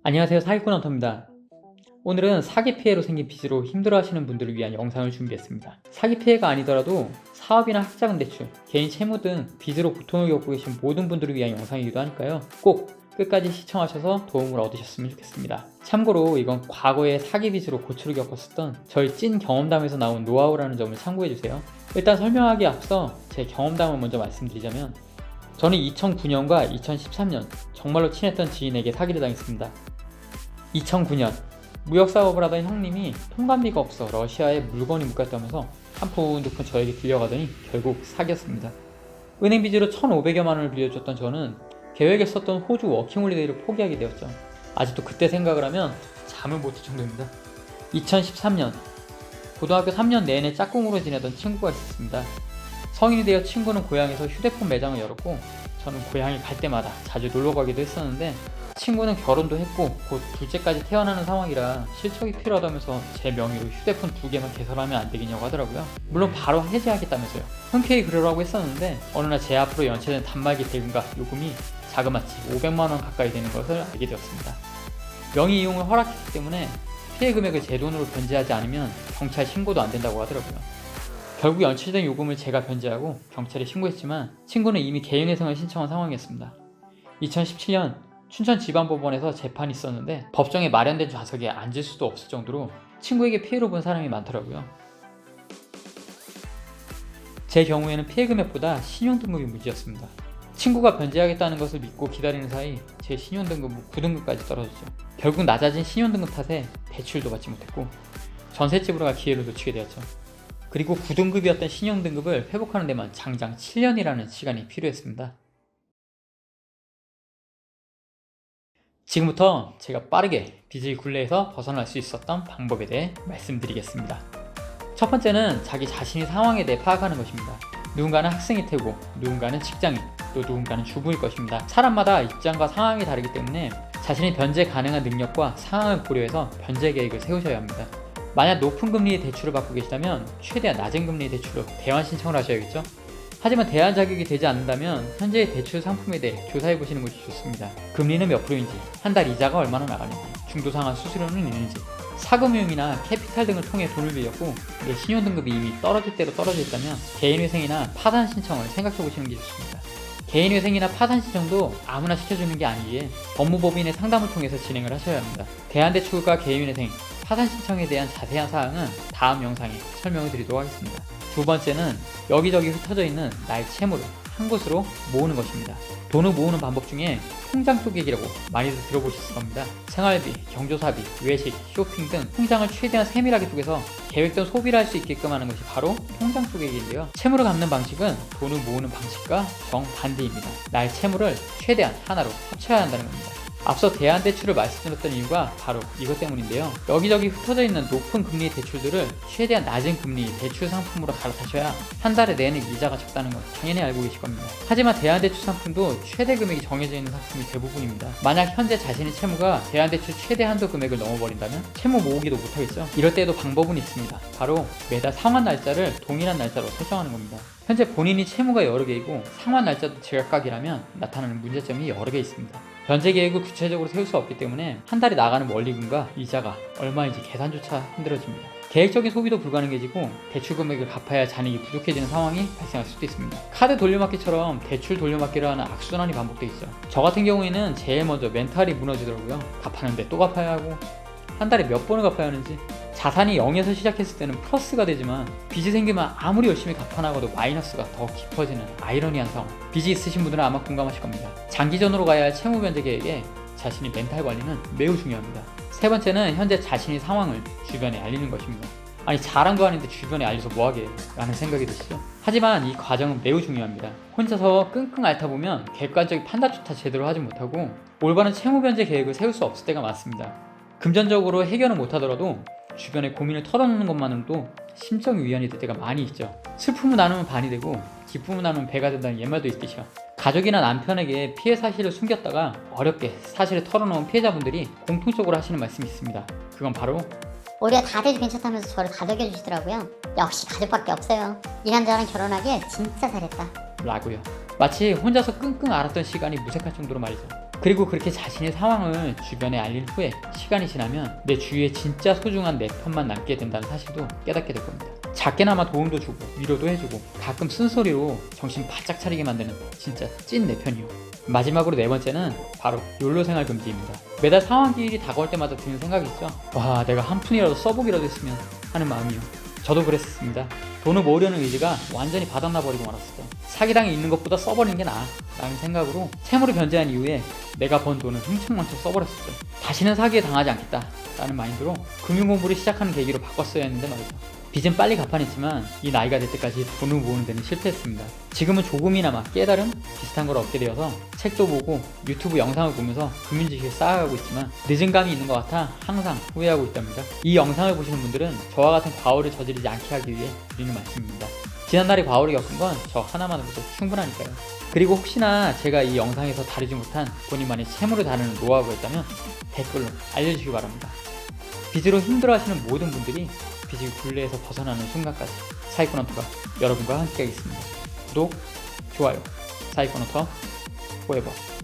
안녕하세요. 사기꾼 헌터입니다. 오늘은 사기 피해로 생긴 빚으로 힘들어하시는 분들을 위한 영상을 준비했습니다. 사기 피해가 아니더라도 사업이나 학자금 대출, 개인 채무 등 빚으로 고통을 겪고 계신 모든 분들을 위한 영상이기도 하니까요. 꼭 끝까지 시청하셔서 도움을 얻으셨으면 좋겠습니다. 참고로 이건 과거에 사기 빚으로 고초를 겪었었던 저희 찐 경험담에서 나온 노하우라는 점을 참고해주세요. 일단 설명하기에 앞서 제 경험담을 먼저 말씀드리자면, 저는 2009년과 2013년 정말로 친했던 지인에게 사기를 당했습니다. 2009년 무역사업을 하던 형님이 통관비가 없어 러시아에 물건이 묶였다면서 한 푼 두 푼 저에게 빌려가더니 결국 사기였습니다. 은행 빚으로 1,500여만 원을 빌려줬던 저는 계획했었던 호주 워킹홀리데이를 포기하게 되었죠. 아직도 그때 생각을 하면 잠을 못 들 정도입니다. 2013년 고등학교 3년 내내 짝꿍으로 지내던 친구가 있었습니다. 성인이 되어 친구는 고향에서 휴대폰 매장을 열었고 저는 고향에 갈 때마다 자주 놀러 가기도 했었는데, 친구는 결혼도 했고 곧 둘째까지 태어나는 상황이라 실적이 필요하다면서 제 명의로 휴대폰 2개만 개설하면 안 되겠냐고 하더라고요. 물론 바로 해지하겠다면서요. 흔쾌히 그러라고 했었는데 어느 날 제 앞으로 연체된 단말기 대금과 요금이 자그마치 500만 원 가까이 되는 것을 알게 되었습니다. 명의 이용을 허락했기 때문에 피해 금액을 제 돈으로 변제하지 않으면 경찰 신고도 안 된다고 하더라고요. 결국 연체된 요금을 제가 변제하고 경찰에 신고했지만 친구는 이미 개인회생을 신청한 상황이었습니다. 2017년 춘천지방법원에서 재판이 있었는데 법정에 마련된 좌석에 앉을 수도 없을 정도로 친구에게 피해를 본 사람이 많더라고요. 제 경우에는 피해 금액보다 신용등급이 문제였습니다. 친구가 변제하겠다는 것을 믿고 기다리는 사이 제 신용등급은 9등급까지 떨어졌죠. 결국 낮아진 신용등급 탓에 대출도 받지 못했고 전셋집으로 갈 기회를 놓치게 되었죠. 그리고 9등급이었던 신용등급을 회복하는 데만 장장 7년이라는 시간이 필요했습니다. 지금부터 제가 빠르게 빚의 굴레에서 벗어날 수 있었던 방법에 대해 말씀드리겠습니다. 첫 번째는 자기 자신의 상황에 대해 파악하는 것입니다. 누군가는 학생일 테고, 누군가는 직장인, 또 누군가는 주부일 것입니다. 사람마다 입장과 상황이 다르기 때문에 자신이 변제 가능한 능력과 상황을 고려해서 변제 계획을 세우셔야 합니다. 만약 높은 금리의 대출을 받고 계시다면 최대한 낮은 금리의 대출로 대환 신청을 하셔야겠죠. 하지만 대환 자격이 되지 않는다면 현재의 대출 상품에 대해 조사해 보시는 것이 좋습니다. 금리는 몇 프로인지, 한 달 이자가 얼마나 나가는지, 중도상환 수수료는 있는지, 사금융이나 캐피탈 등을 통해 돈을 빌렸고 내 신용등급이 이미 떨어질 대로 떨어져 있다면 개인회생이나 파산 신청을 생각해 보시는 게 좋습니다. 개인회생이나 파산 신청도 아무나 시켜주는 게 아니기에 법무법인의 상담을 통해서 진행을 하셔야 합니다. 대환대출과 개인회생, 파산 신청에 대한 자세한 사항은 다음 영상에 설명을 드리도록 하겠습니다. 두 번째는 여기저기 흩어져 있는 나의 채무를 한 곳으로 모으는 것입니다. 돈을 모으는 방법 중에 통장 쪼개기라고 많이들 들어보셨을 겁니다. 생활비, 경조사비, 외식, 쇼핑 등 통장을 최대한 세밀하게 쪼개서 계획된 소비를 할 수 있게끔 하는 것이 바로 통장 쪼개기인데요. 채무를 갚는 방식은 돈을 모으는 방식과 정반대입니다. 나의 채무를 최대한 하나로 합쳐야 한다는 겁니다. 앞서 대환대출을 말씀드렸던 이유가 바로 이것 때문인데요. 여기저기 흩어져 있는 높은 금리 대출들을 최대한 낮은 금리 대출 상품으로 갈아타셔야 한 달에 내는 이자가 적다는 건 당연히 알고 계실 겁니다. 하지만 대환대출 상품도 최대 금액이 정해져 있는 상품이 대부분입니다. 만약 현재 자신의 채무가 대환대출 최대 한도 금액을 넘어버린다면 채무 모으기도 못하겠죠. 이럴 때에도 방법은 있습니다. 바로 매달 상환 날짜를 동일한 날짜로 설정하는 겁니다. 현재 본인이 채무가 여러 개이고 상환 날짜도 제각각이라면 나타나는 문제점이 여러 개 있습니다. 변제 계획을 구체적으로 세울 수 없기 때문에 한 달에 나가는 원리금과 이자가 얼마인지 계산조차 힘들어집니다. 계획적인 소비도 불가능해지고 대출 금액을 갚아야 할 잔액이 부족해지는 상황이 발생할 수도 있습니다. 카드 돌려막기처럼 대출 돌려막기를 하는 악순환이 반복돼 있죠. 저 같은 경우에는 제일 먼저 멘탈이 무너지더라고요. 갚았는데 또 갚아야 하고 한 달에 몇 번을 갚아야 하는지. 자산이 0에서 시작했을 때는 플러스가 되지만 빚이 생기면 아무리 열심히 갚아나가도 마이너스가 더 깊어지는 아이러니한 상황. 빚이 있으신 분들은 아마 공감하실 겁니다. 장기전으로 가야 할 채무 변제 계획에 자신의 멘탈 관리는 매우 중요합니다. 세 번째는 현재 자신의 상황을 주변에 알리는 것입니다. 아니 자랑도 아닌데 주변에 알려서 뭐하게 라는 생각이 드시죠? 하지만 이 과정은 매우 중요합니다. 혼자서 끙끙 앓다 보면 객관적인 판단조차 제대로 하지 못하고 올바른 채무 변제 계획을 세울 수 없을 때가 많습니다. 금전적으로 해결은 못하더라도 주변에 고민을 털어놓는 것만으로도 심적 위안이 될 때가 많이 있죠. 슬픔을 나누면 반이 되고 기쁨을 나누면 배가 된다는 옛말도 있듯이요. 가족이나 남편에게 피해 사실을 숨겼다가 어렵게 사실을 털어놓은 피해자분들이 공통적으로 하시는 말씀이 있습니다. 그건 바로 오히려 다들 괜찮다면서 저를 가덕여 주시더라고요. 역시 가족밖에 없어요. 이란저란 결혼하길 진짜 잘했다 라고요. 마치 혼자서 끙끙 앓았던 시간이 무색할 정도로 말이죠. 그리고 그렇게 자신의 상황을 주변에 알린 후에 시간이 지나면 내 주위에 진짜 소중한 내 편만 남게 된다는 사실도 깨닫게 될 겁니다. 작게나마 도움도 주고 위로도 해주고 가끔 쓴소리로 정신 바짝 차리게 만드는 진짜 찐 내 편이요. 마지막으로 네 번째는 바로 욜로 생활 금지입니다. 매달 상환기일이 다가올 때마다 드는 생각이 있죠. 와, 내가 한 푼이라도 써보기라도 했으면 하는 마음이요. 저도 그랬었습니다. 돈을 모으려는 의지가 완전히 바닥나 버리고 말았었죠. 사기당해 있는 것보다 써버리는 게 나아 라는 생각으로 채무를 변제한 이후에 내가 번 돈을 흥청망청 써버렸었죠. 다시는 사기에 당하지 않겠다 라는 마인드로 금융공부를 시작하는 계기로 바꿨어야 했는데 말이죠. 빚은 빨리 갚아냈지만 이 나이가 될 때까지 돈을 모으는 데는 실패했습니다. 지금은 조금이나마 깨달음 비슷한 걸 얻게 되어서 책도 보고 유튜브 영상을 보면서 금융지식을 쌓아가고 있지만 늦은 감이 있는 것 같아 항상 후회하고 있답니다. 이 영상을 보시는 분들은 저와 같은 과오를 저지르지 않게 하기 위해 드리는 말씀입니다. 지난달에 과오를 겪은 건 저 하나만으로도 충분하니까요. 그리고 혹시나 제가 이 영상에서 다루지 못한 본인만의 채무를 다루는 노하우가 있다면 댓글로 알려주시기 바랍니다. 빚으로 힘들어하시는 모든 분들이 빚의 굴레에서 벗어나는 순간까지 사이코넌트가 여러분과 함께하겠습니다. 구독, 좋아요, 사이코넌트 포에버.